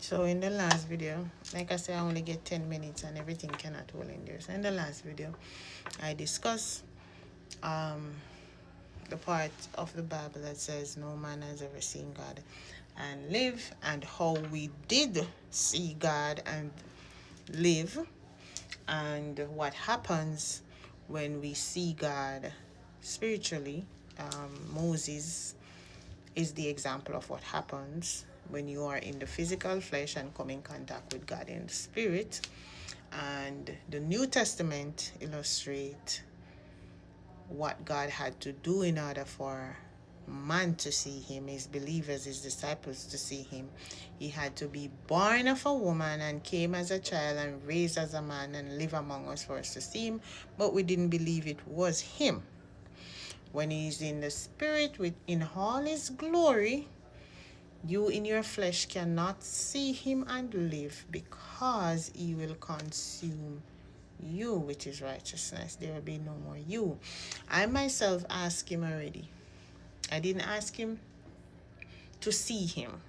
So in the last video, like I said, I only get 10 minutes and everything cannot hold in there. So in the last video, I discuss the part of the Bible that says no man has ever seen God and live, and how we did see God and live, and what happens when we see God spiritually. Moses is the example of what happens when you are in the physical flesh and come in contact with God in the spirit. And the New Testament illustrates what God had to do in order for man to see him, his believers, his disciples to see him. He had to be born of a woman and came as a child and raised as a man and live among us for us to see him, but we didn't believe it was him. When he's in the spirit in all his glory, you in your flesh cannot see him and live, because he will consume you, which is righteousness. There will be no more you. I myself asked him already. I didn't ask him to see him.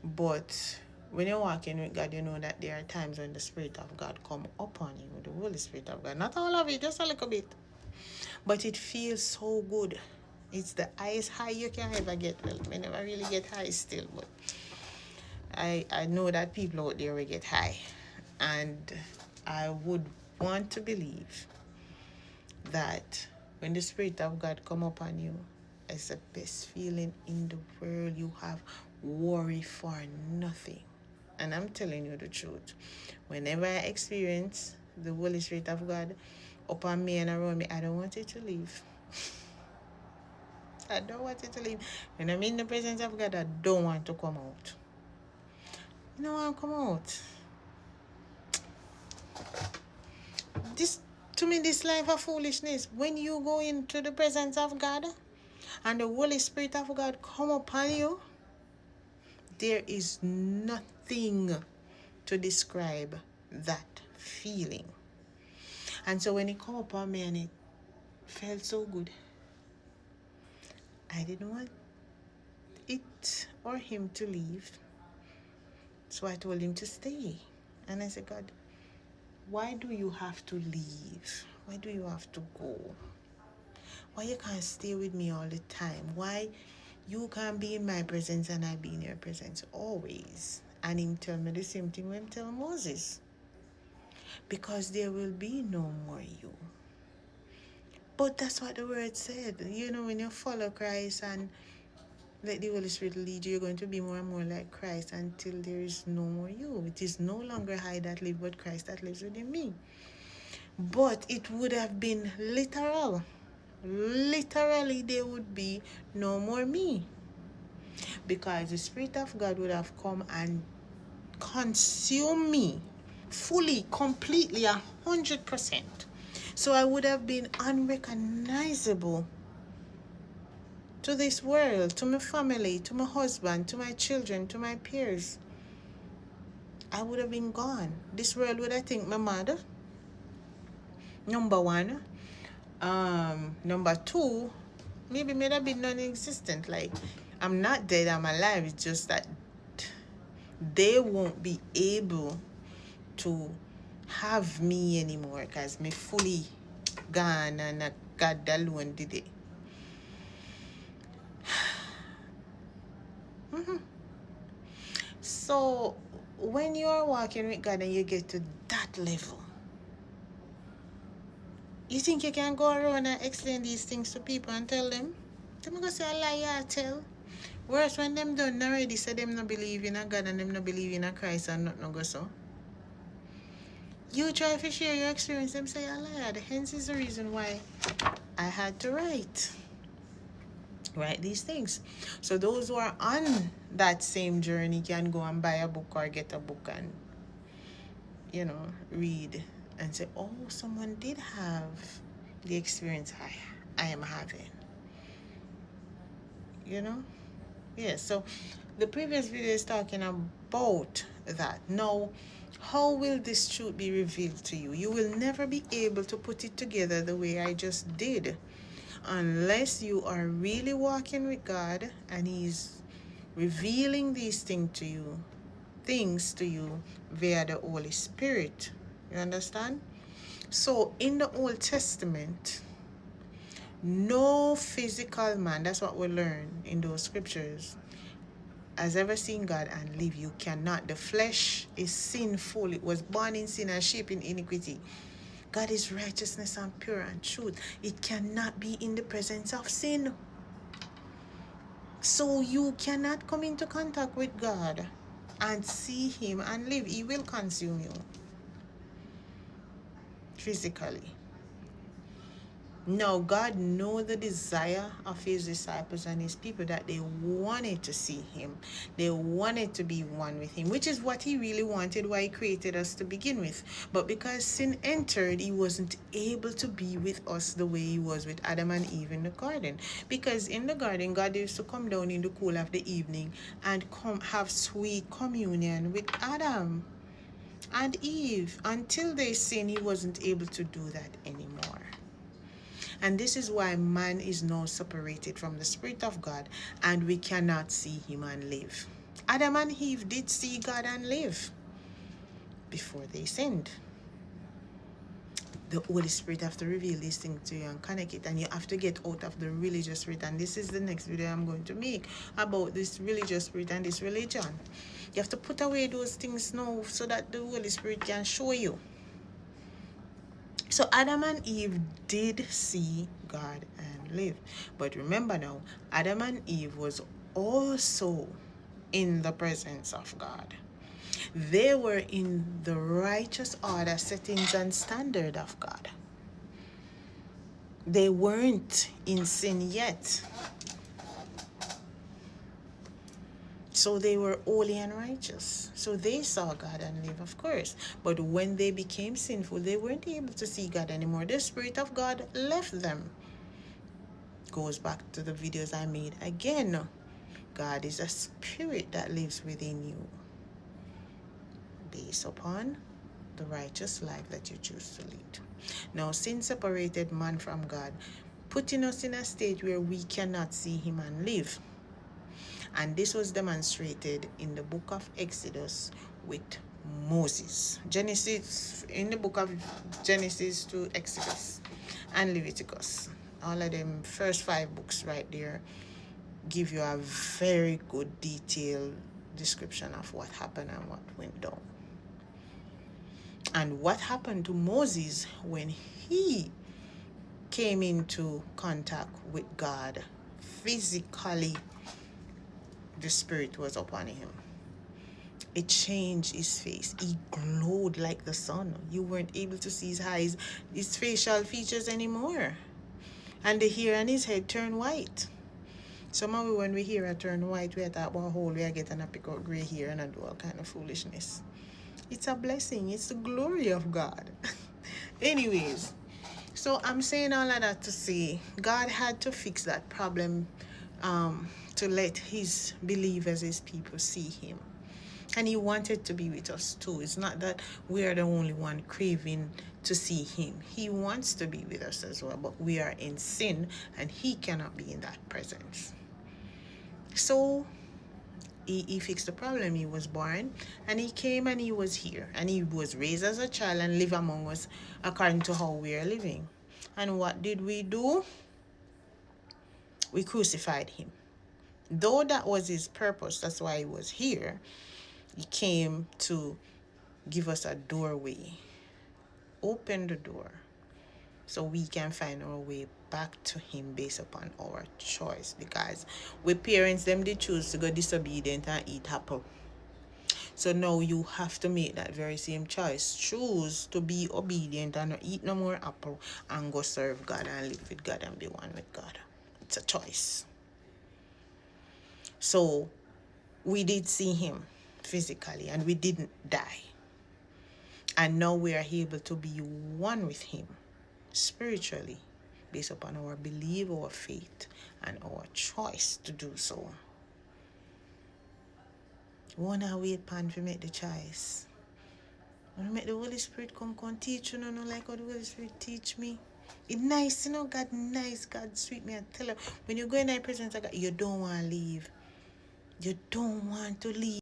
But when you're walking with God, you know that there are times when the Spirit of God come upon you, the Holy Spirit of God. Not all of it, just a little bit. But it feels so good. It's the highest high you can ever get. Well, I never really get high still, but I know that people out there will get high. And I would want to believe that when the Spirit of God come upon you, it's the best feeling in the world. You have worry for nothing. And I'm telling you the truth. Whenever I experience the Holy Spirit of God upon me and around me, I don't want it to leave. I don't want it to leave. When I'm in the presence of God, I don't want to come out. You don't want to come out. To me, this life of foolishness. When you go into the presence of God and the Holy Spirit of God come upon you, there is nothing to describe that feeling. And so when it come upon me and it felt so good, I didn't want it or him to leave. So I told him to stay. And I said, God, why do you have to leave? Why do you have to go? Why you can't stay with me all the time? Why you can't be in my presence and I be in your presence always? And him tell me the same thing when him tell Moses. Because there will be no more you. But that's what the word said. You know, when you follow Christ and let the Holy Spirit lead you, you're going to be more and more like Christ until there is no more you. It is no longer I that live, but Christ that lives within me. But it would have been literal. Literally, there would be no more me. Because the Spirit of God would have come and consumed me fully, completely, 100%. So I would have been unrecognizable to this world, to my family, to my husband, to my children, to my peers. I would have been gone. This world would have think my mother. Number one. Number two, maybe may have been non-existent. Like, I'm not dead, I'm alive. It's just that they won't be able to have me anymore because me fully gone and God alone did it. So when you are walking with God and you get to that level, you think you can go around and explain these things to people and tell them? Them gonna say a lie I tell. Whereas when them done already say them no believe in a God and them no believe in a Christ and not no go so. You try to share your experience, them say a lie. Hence is the reason why I had to write these things. So those who are on that same journey can go and buy a book or get a book and, read and say, oh, someone did have the experience I am having. Yeah, so the previous video is talking about that. Now, how will this truth be revealed to you? You will never be able to put it together the way I just did unless you are really walking with God and He's revealing these things to you things to you via the Holy Spirit. You understand? So in the Old Testament, no physical man, that's what we learn in those scriptures, has ever seen God and live. You cannot. The flesh is sinful. It was born in sin and shaped in iniquity. God is righteousness and pure and truth. It cannot be in the presence of sin. So you cannot come into contact with God and see him and live. He will consume you physically. Now, God knows the desire of his disciples and his people, that they wanted to see him. They wanted to be one with him, which is what he really wanted, why he created us to begin with. But because sin entered, he wasn't able to be with us the way he was with Adam and Eve in the garden. Because in the garden, God used to come down in the cool of the evening and come have sweet communion with Adam and Eve. Until they sinned, he wasn't able to do that anymore. And this is why man is now separated from the Spirit of God, and we cannot see him and live. Adam and Eve did see God and live before they sinned. The Holy Spirit have to reveal these things to you and connect it, and you have to get out of the religious spirit. And this is the next video I'm going to make about this religious spirit and this religion. You have to put away those things now so that the Holy Spirit can show you. So Adam and Eve did see God and live. But remember now, Adam and Eve was also in the presence of God. They were in the righteous order, settings, and standard of God. They weren't in sin yet. So they were holy and righteous. So they saw God and live, of course. But when they became sinful, they weren't able to see God anymore. The Spirit of God left them. Goes back to the videos I made again. God is a spirit that lives within you, based upon the righteous life that you choose to lead. Now, sin separated man from God, putting us in a state where we cannot see him and live. And this was demonstrated in the book of Exodus with Moses. Genesis, in the book of Genesis to Exodus and Leviticus. All of them first 5 books right there give you a very good detailed description of what happened and what went down. And what happened to Moses when he came into contact with God physically. The Spirit was upon him. It changed his face. He glowed like the sun. You weren't able to see his eyes, his facial features anymore. And the hair on his head turned white. Some of we, when we hear it turn white, we thought, well, whole we are getting a pick out gray hair and do all kind of foolishness. It's a blessing. It's the glory of God. Anyways, so I'm saying all of that to say God had to fix that problem, to let his believers, his people, see him. And he wanted to be with us too. It's not that we are the only one craving to see him. He wants to be with us as well, but we are in sin and he cannot be in that presence. So he fixed the problem. He was born and he came and he was here and he was raised as a child and live among us according to how we are living. And what did we do? We crucified him. Though that was his purpose, that's why he was here. He came to give us a doorway. Open the door so we can find our way back to him based upon our choice. Because we parents, them they choose to go disobedient and eat apple. So now you have to make that very same choice. Choose to be obedient and not eat no more apple and go serve God and live with God and be one with God. It's a choice. So we did see him physically and we didn't die. And now we are able to be one with him spiritually based upon our belief, our faith, and our choice to do so. Wanna wait pan to make the choice. Wanna make the Holy Spirit come teach you, no like how the Holy Spirit teach me. It's nice, you know, God nice, God sweet. Me I tell you, when you go in that presence of God, you don't want to leave. You don't want to leave.